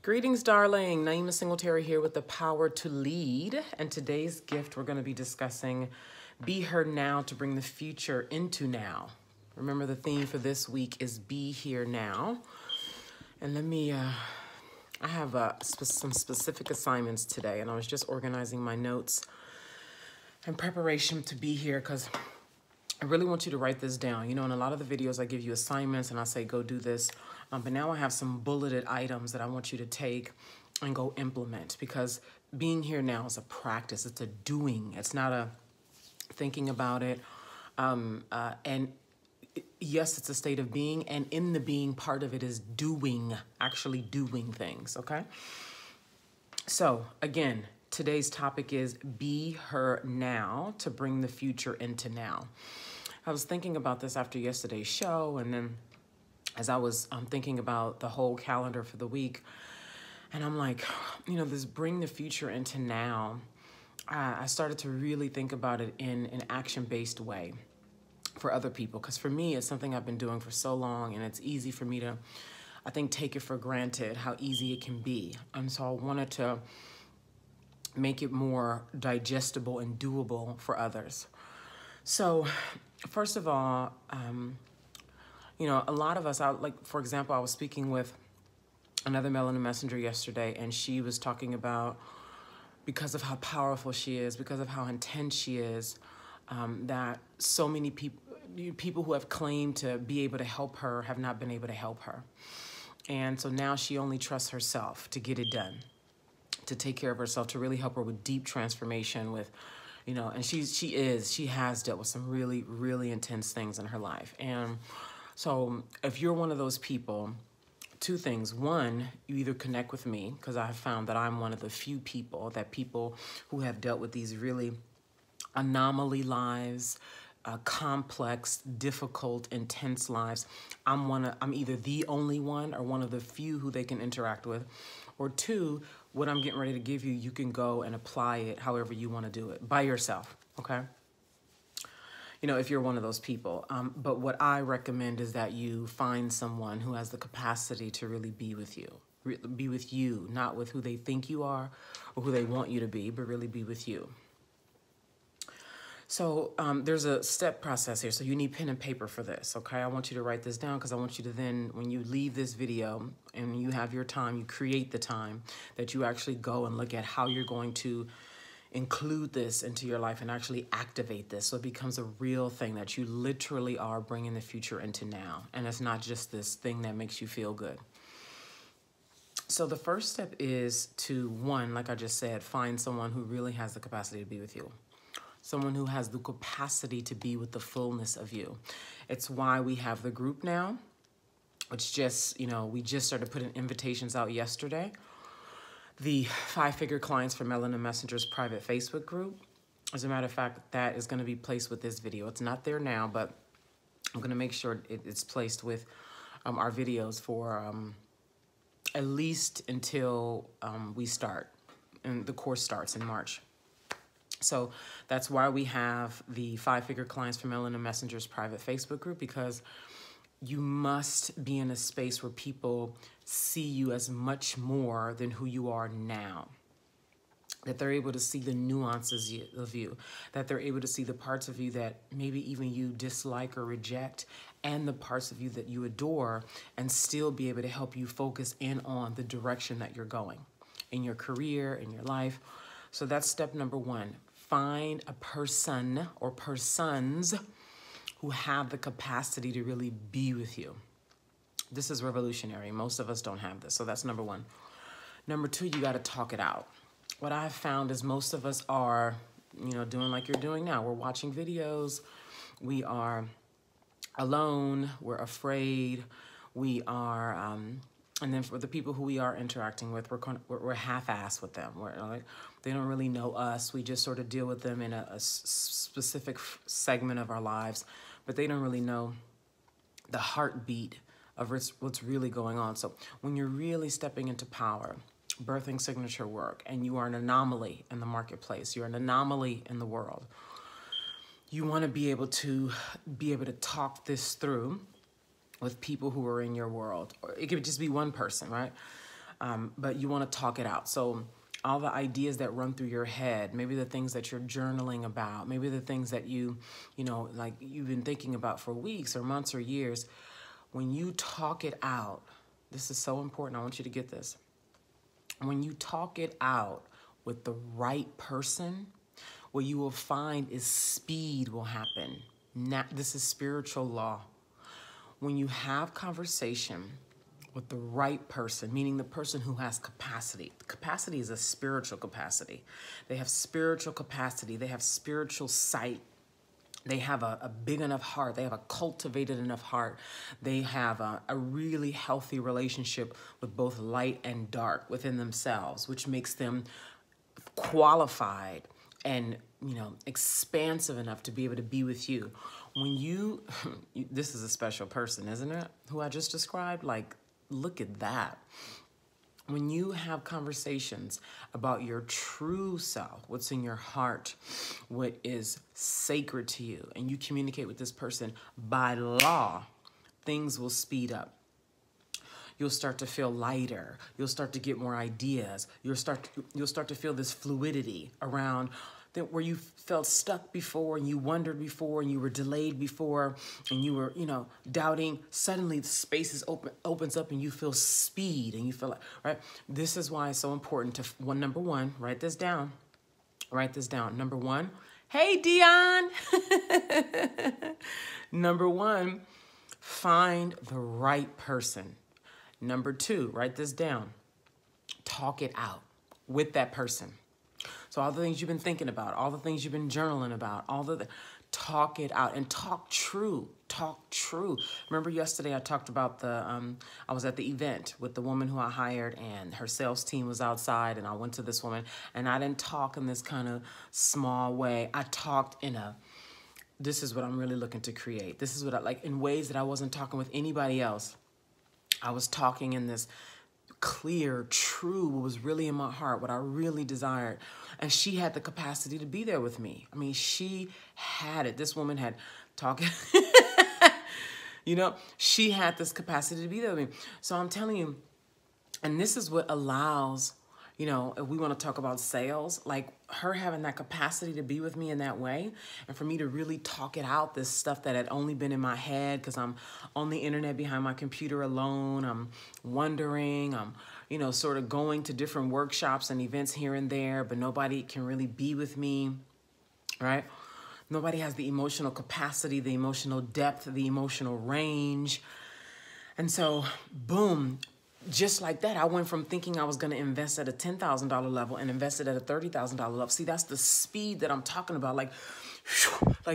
Greetings, darling. Naima Singletary here with the power to lead. And today's gift, we're going to be discussing Be Here Now to bring the future into now. Remember, the theme for this week is Be Here Now. And I have some specific assignments today, and I was just organizing my notes in preparation to be here because I really want you to write this down. You know, in a lot of the videos, I give you assignments and I say, go do this. But now I have some bulleted items that I want you to take and go implement, because being here now is a practice. It's a doing. It's not a thinking about it. And yes, it's a state of being. And in the being, part of it is doing, actually doing things, okay? So again, today's topic is Be Her Now to bring the future into now. I was thinking about this after yesterday's show, and then as I was thinking about the whole calendar for the week, and I'm like, you know, this bring the future into now, I started to really think about it in an action-based way for other people, because for me, it's something I've been doing for so long, and it's easy for me to, I think, take it for granted how easy it can be. And so I wanted to make it more digestible and doable for others. So first of all, you know, a lot of us, like, for example, I was speaking with another Melanin Messenger yesterday, and she was talking about, because of how powerful she is, because of how intense she is, that so many people who have claimed to be able to help her have not been able to help her. And so now she only trusts herself to get it done, to take care of herself, to really help her with deep transformation, with, you know, and she has dealt with some really, really intense things in her life. And so if you're one of those people, two things. One, you either connect with me, because I have found that I'm one of the few people who have dealt with these really anomaly lives, complex, difficult, intense lives. I'm either the only one or one of the few who they can interact with. Or two, what I'm getting ready to give you, you can go and apply it however you want to do it by yourself, okay? You know, if you're one of those people. But what I recommend is that you find someone who has the capacity to really be with you, not with who they think you are or who they want you to be, but really be with you. So there's a step process here. So you need pen and paper for this, okay? I want you to write this down, because I want you to then, when you leave this video and you have your time, you create the time that you actually go and look at how you're going to include this into your life and actually activate this, so it becomes a real thing that you literally are bringing the future into now. And it's not just this thing that makes you feel good. So the first step is to, one, like I just said, find someone who really has the capacity to be with you. Someone who has the capacity to be with the fullness of you. It's why we have the group now, which just, you know, we just started putting invitations out yesterday. The 5-figure clients for Melanin Messengers private Facebook group. As a matter of fact, that is going to be placed with this video. It's not there now, but I'm going to make sure it's placed with our videos for at least until we start, and the course starts in March. So that's why we have the 5-figure clients for Melanin Messengers private Facebook group, because you must be in a space where people see you as much more than who you are now. That they're able to see the nuances of you, that they're able to see the parts of you that maybe even you dislike or reject, and the parts of you that you adore, and still be able to help you focus in on the direction that you're going in your career, in your life. So that's step number one. Find a person or persons who have the capacity to really be with you. This is revolutionary. Most of us don't have this. So that's number one. Number two, you got to talk it out. What I've found is most of us are, you know, doing like you're doing now. We're watching videos. We are alone. We're afraid. We are, and then for the people who we are interacting with, we're half-assed with them. We're like, they don't really know us. We just sort of deal with them in a specific segment of our lives, but they don't really know the heartbeat of what's really going on. So when you're really stepping into power, birthing signature work, and you are an anomaly in the marketplace, you're an anomaly in the world, you want to be able to talk this through with people who are in your world. Or it could just be one person, right? but you want to talk it out. So all the ideas that run through your head, maybe the things that you're journaling about, maybe the things that like you've been thinking about for weeks or months or years, when you talk it out, this is so important. I want you to get this. When you talk it out with the right person, what you will find is speed will happen. Now, this is spiritual law. When you have conversation with the right person, meaning the person who has capacity. Capacity is a spiritual capacity. They have spiritual capacity. They have spiritual sight. They have a big enough heart. They have a cultivated enough heart. They have a really healthy relationship with both light and dark within themselves, which makes them qualified and, expansive enough to be able to be with you. When this is a special person, isn't it? Who I just described, like, look at that. When you have conversations about your true self, what's in your heart, what is sacred to you, and you communicate with this person by law, things will speed up. You'll start to feel lighter. You'll start to get more ideas. You'll start to feel this fluidity around that where you felt stuck before and you wondered before and you were delayed before and you were, doubting. Suddenly the space opens up and you feel speed and you feel like, right? This is why it's so important to, number one, write this down. Write this down. Number one, hey, Dion. Number one, find the right person. Number two, write this down. Talk it out with that person. So all the things you've been thinking about, all the things you've been journaling about, talk it out and talk true. Talk true. Remember yesterday I talked about I was at the event with the woman who I hired and her sales team was outside and I went to this woman and I didn't talk in this kind of small way. I talked this is what I'm really looking to create. This is what I like in ways that I wasn't talking with anybody else. I was talking in this clear, true, what was really in my heart, what I really desired. And she had the capacity to be there with me. I mean, she had it. This woman had talking, she had this capacity to be there with me. So I'm telling you, and this is what allows, if we want to talk about sales, like her having that capacity to be with me in that way and for me to really talk it out, this stuff that had only been in my head because I'm on the internet behind my computer alone. I'm wondering, I'm, sort of going to different workshops and events here and there, but nobody can really be with me, right? Nobody has the emotional capacity, the emotional depth, the emotional range. And so, boom. Just like that, I went from thinking I was going to invest at a $10,000 level and invested at a $30,000 level. See, that's the speed that I'm talking about. Like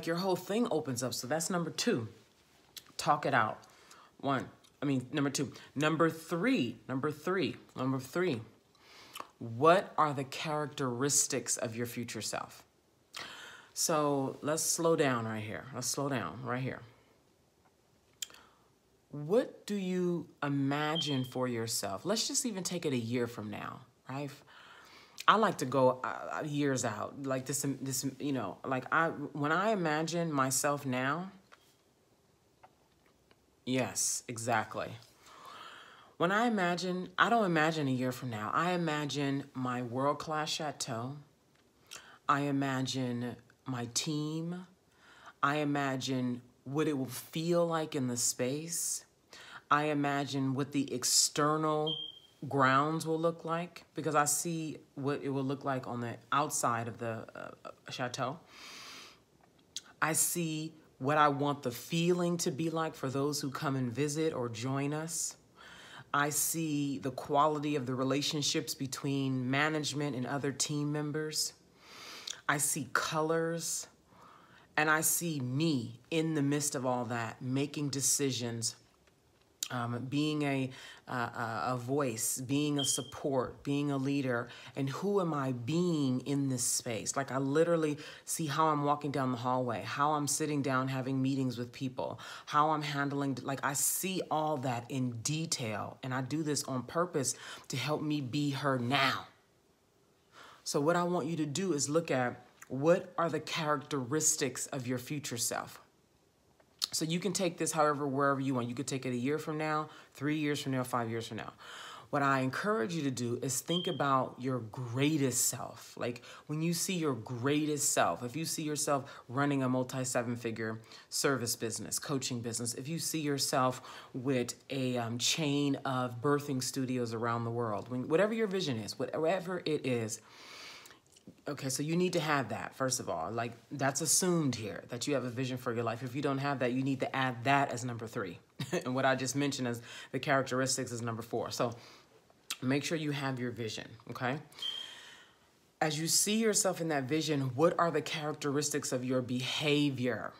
your whole thing opens up. So that's number two. Talk it out. Number two. Number three. What are the characteristics of your future self? So let's slow down right here. What do you imagine for yourself? Let's just even take it a year from now, right? I like to go years out, like this, when I imagine myself now, yes, exactly. When I don't imagine a year from now. I imagine my world-class chateau. I imagine my team. I imagine what it will feel like in the space. I imagine what the external grounds will look like because I see what it will look like on the outside of the chateau. I see what I want the feeling to be like for those who come and visit or join us. I see the quality of the relationships between management and other team members. I see colors. And I see me in the midst of all that, making decisions, being a voice, being a support, being a leader. And who am I being in this space? Like I literally see how I'm walking down the hallway, how I'm sitting down having meetings with people, how I'm handling, like I see all that in detail. And I do this on purpose to help me be her now. So what I want you to do is look at what are the characteristics of your future self? So you can take this wherever you want. You could take it a year from now, 3 years from now, 5 years from now. what I encourage you to do is think about your greatest self. Like when you see your greatest self, if you see yourself running a multi-7-figure service business, coaching business, if you see yourself with a chain of birthing studios around the world, whatever your vision is, whatever it is, okay, so you need to have that, first of all. Like, that's assumed here, that you have a vision for your life. If you don't have that, you need to add that as number 3. And what I just mentioned as the characteristics is number 4. So make sure you have your vision, okay? As you see yourself in that vision, what are the characteristics of your behavior?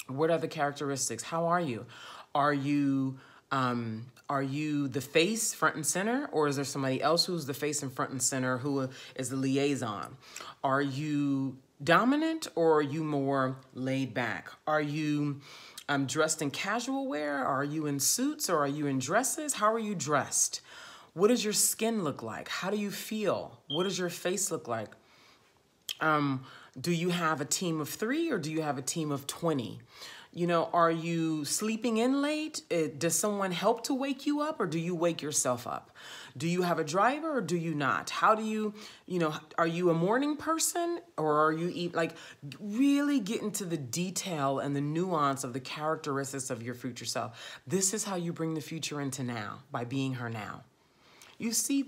What are the characteristics? How are you? Are you the face front and center, or is there somebody else who's the face and front and center who is the liaison? Are you dominant, or are you more laid back? Are you dressed in casual wear? Are you in suits, or are you in dresses? How are you dressed? What does your skin look like? How do you feel? What does your face look like? Do you have a team of 3, or do you have a team of 20? You know, are you sleeping in late? Does someone help to wake you up, or do you wake yourself up? Do you have a driver, or do you not? How do you know, are you a morning person, or are you really get into the detail and the nuance of the characteristics of your future self. This is how you bring the future into now, by being her now. You see,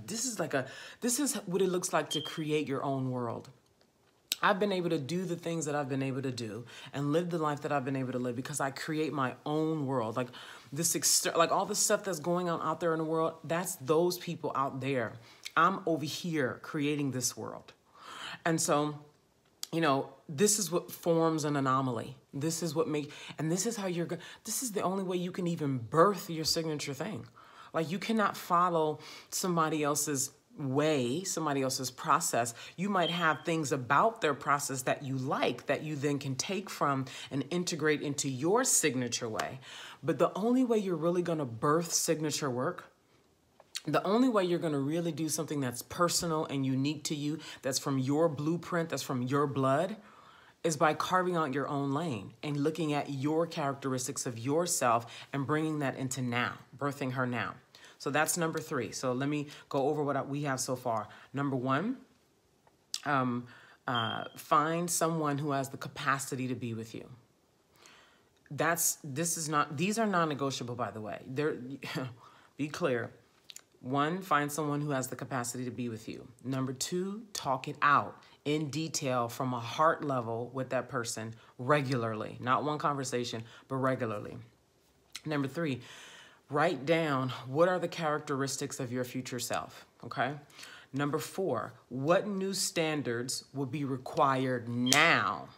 this is what it looks like to create your own world. I've been able to do the things that I've been able to do and live the life that I've been able to live because I create my own world. Like like all the stuff that's going on out there in the world, that's those people out there. I'm over here creating this world. And so, you know, this is what forms an anomaly. This is what this is how this is the only way you can even birth your signature thing. Like, you cannot follow somebody else's way, somebody else's process. You might have things about their process that you like, that you then can take from and integrate into your signature way. But the only way you're really going to birth signature work, the only way you're going to really do something that's personal and unique to you, that's from your blueprint, that's from your blood, is by carving out your own lane and looking at your characteristics of yourself and bringing that into now, birthing her now. So that's number 3. So let me go over what we have so far. Number 1, find someone who has the capacity to be with you. These are non-negotiable, by the way. Be clear. 1, find someone who has the capacity to be with you. Number 2, talk it out in detail from a heart level with that person regularly. Not one conversation, but regularly. Number 3, write down what are the characteristics of your future self, okay? Number 4, what new standards will be required now?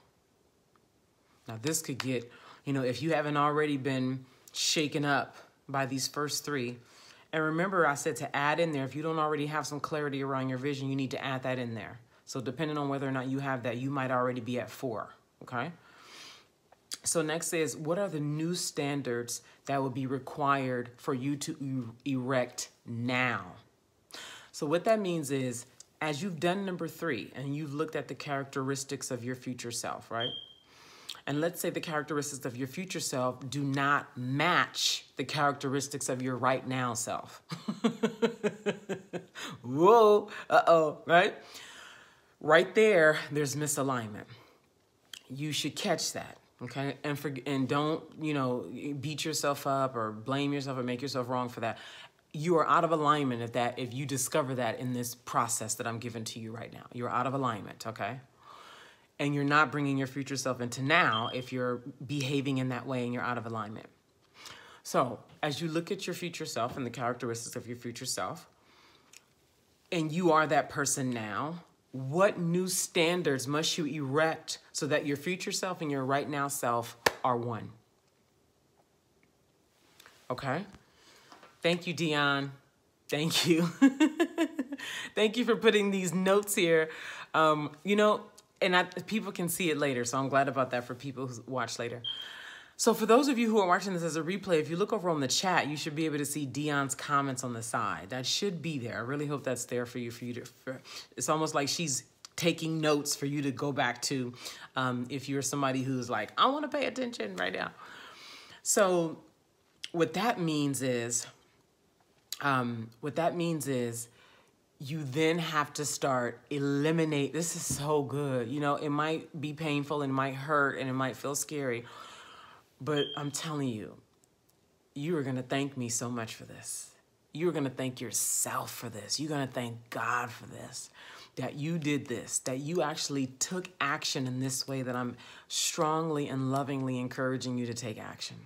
Now this could get, if you haven't already been shaken up by these first 3, and remember I said to add in there, if you don't already have some clarity around your vision, you need to add that in there. So depending on whether or not you have that, you might already be at 4, okay? So next is, what are the new standards that will be required for you to erect now? So what that means is, as you've done number 3 and you've looked at the characteristics of your future self, right? And let's say the characteristics of your future self do not match the characteristics of your right now self. Whoa, right? Right there, there's misalignment. You should catch that. Okay, and don't, beat yourself up or blame yourself or make yourself wrong for that. You are out of alignment if you discover that in this process that I'm giving to you right now. You're out of alignment, okay? And you're not bringing your future self into now if you're behaving in that way and you're out of alignment. So as you look at your future self and the characteristics of your future self, and you are that person now, what new standards must you erect so that your future self and your right now self are one? Okay. Thank you, Dion. Thank you. Thank you for putting these notes here. People can see it later, so I'm glad about that for people who watch later. So for those of you who are watching this as a replay, if you look over on the chat, you should be able to see Dion's comments on the side. That should be there. I really hope that's there for you. It's almost like she's taking notes for you to go back to if you're somebody who's like, I want to pay attention right now. So what that means is What that means is you then have to start eliminate. This is so good. You know, it might be painful and it might hurt and it might feel scary, but I'm telling you, you are going to thank me so much for this. You're going to thank yourself for this. You're going to thank God for this, that you did this, that you actually took action in this way that I'm strongly and lovingly encouraging you to take action.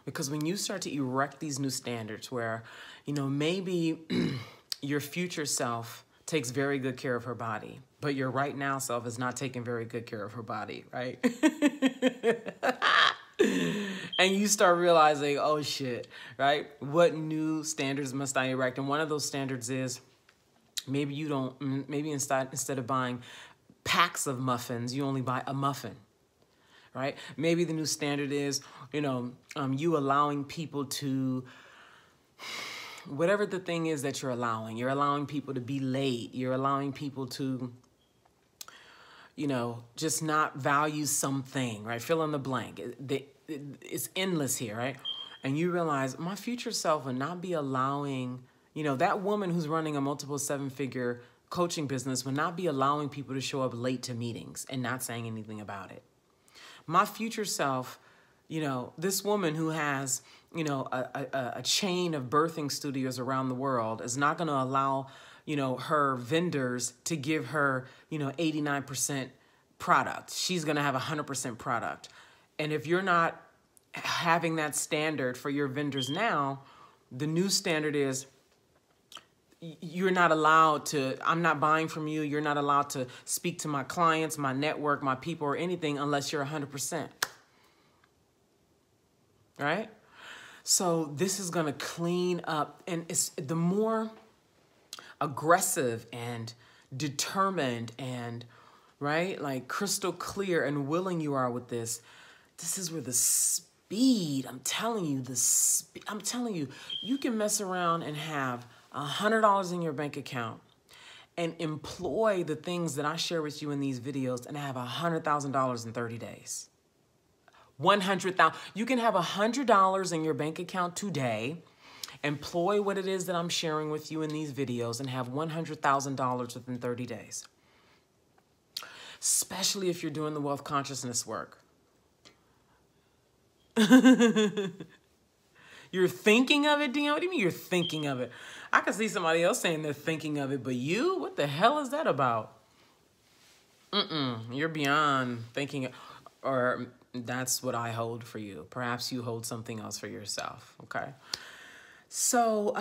Because when you start to erect these new standards where, you know, maybe your future self takes very good care of her body, but your right now self is not taking very good care of her body, right? And you start realizing, oh shit, right? What new standards must I erect? And one of those standards is maybe you don't, maybe instead of buying packs of muffins, you only buy a muffin, right? Maybe the new standard is, you know, you allowing people to, whatever the thing is that you're allowing people to be late. You're allowing people to, you know, just not value something, right? Fill in the blank. It's endless here, right? And you realize my future self would not be allowing, you know, that woman who's running a multiple seven-figure coaching business would not be allowing people to show up late to meetings and not saying anything about it. My future self, you know, this woman who has, you know, a chain of birthing studios around the world is not going to allow, you know, her vendors to give her, you know, 89% product. She's going to have 100% product. And if you're not having that standard for your vendors now, the new standard is you're not allowed to, I'm not buying from you. You're not allowed to speak to my clients, my network, my people, or anything unless you're 100%. Right? So this is going to clean up. And it's the more aggressive and determined and, right, like crystal clear and willing you are with this, this is where the speed, I'm telling you, you can mess around and have $100 in your bank account and employ the things that I share with you in these videos and have $100,000 in 30 days. 100,000. You can have $100 in your bank account today, employ what it is that I'm sharing with you in these videos, and have $100,000 within 30 days. Especially if you're doing the wealth consciousness work. You're thinking of it, Dion? What do you mean you're thinking of it? I can see somebody else saying they're thinking of it, but you? What the hell is that about? You're beyond thinking, or that's what I hold for you. Perhaps you hold something else for yourself, okay? So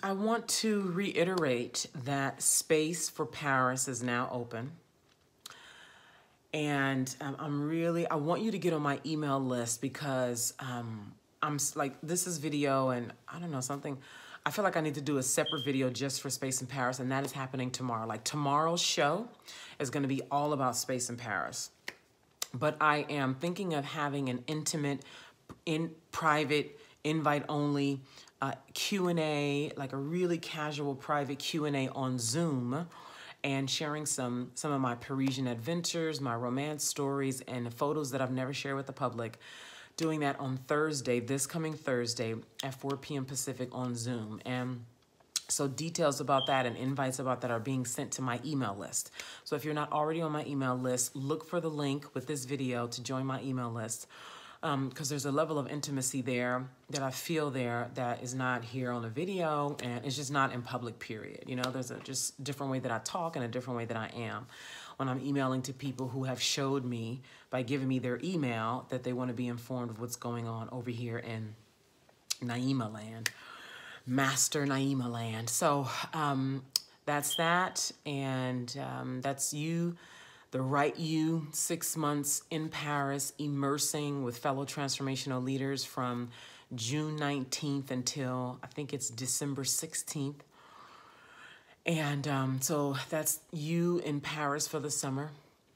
I want to reiterate that Space for Paris is now open. And I want you to get on my email list because I'm like, this is video and I don't know, something, I feel like I need to do a separate video just for Space in Paris, and that is happening tomorrow. Like tomorrow's show is going to be all about Space in Paris. But I am thinking of having an intimate, private, invite-only Q&A, like a really casual private Q&A on Zoom, and sharing some of my Parisian adventures, my romance stories, and photos that I've never shared with the public. Doing that on Thursday, this coming Thursday at 4 p.m. Pacific on Zoom. And so details about that and invites about that are being sent to my email list. So if you're not already on my email list, look for the link with this video to join my email list. Because there's a level of intimacy there that I feel there that is not here on the video, and it's just not in public, period. You know, there's a just different way that I talk and a different way that I am when I'm emailing to people who have showed me by giving me their email that they want to be informed of what's going on over here in Naima land, Master Naima land. So that's that, and that's you. The Right You, 6 months in Paris, immersing with fellow transformational leaders from June 19th until I think it's December 16th. And so that's you in Paris for the summer,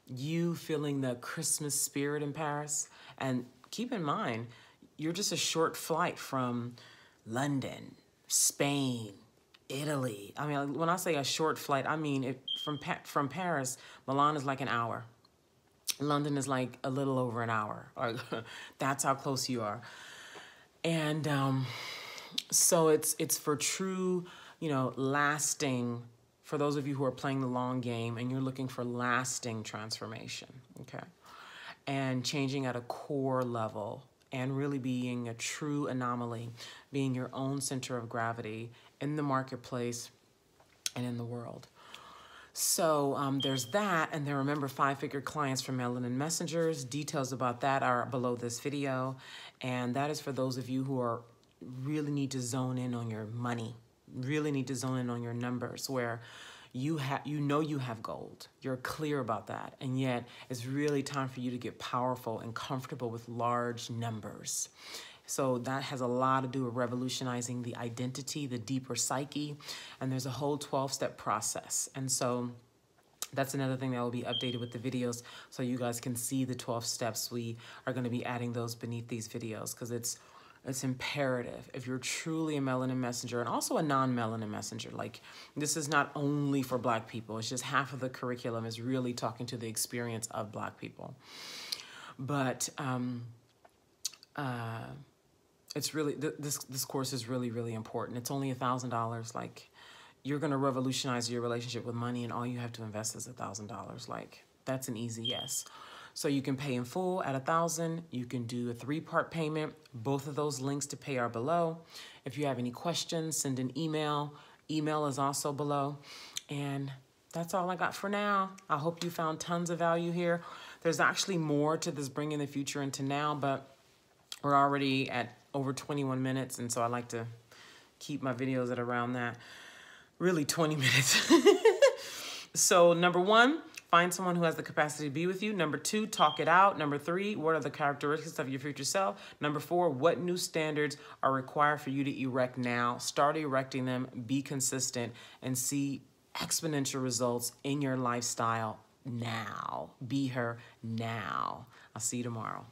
you feeling the Christmas spirit in Paris. And keep in mind, you're just a short flight from London, Spain, Italy. I mean, when I say a short flight, I mean from Paris, Milan is like an hour. London is like a little over an hour. That's how close you are. And So it's for true, lasting, for those of you who are playing the long game and you're looking for lasting transformation, okay? And changing at a core level and really being a true anomaly, being your own center of gravity in the marketplace and in the world. So there's that, and then remember 5-figure clients from Melanin Messengers. Details about that are below this video, and that is for those of you who are really need to zone in on your money, really need to zone in on your numbers, where you have gold, you're clear about that, and yet it's really time for you to get powerful and comfortable with large numbers. So that has a lot to do with revolutionizing the identity, the deeper psyche, and there's a whole 12-step process. And so that's another thing that will be updated with the videos so you guys can see the 12 steps. We are going to be adding those beneath these videos because it's imperative if you're truly a melanin messenger and also a non-melanin messenger. Like, this is not only for Black people. It's just half of the curriculum is really talking to the experience of Black people. But it's really, this course is really, really important. It's only $1,000. Like, you're going to revolutionize your relationship with money, and all you have to invest is $1,000. Like, that's an easy yes. So you can pay in full at $1,000. You can do a 3-part payment. Both of those links to pay are below. If you have any questions, send an email. Email is also below. And that's all I got for now. I hope you found tons of value here. There's actually more to this bringing the future into now, but we're already at over 21 minutes. And so I like to keep my videos at around that, really 20 minutes. So number 1, find someone who has the capacity to be with you. Number 2, talk it out. Number 3, what are the characteristics of your future self? Number 4, what new standards are required for you to erect now? Start erecting them, be consistent, and see exponential results in your lifestyle now. Be her now. I'll see you tomorrow.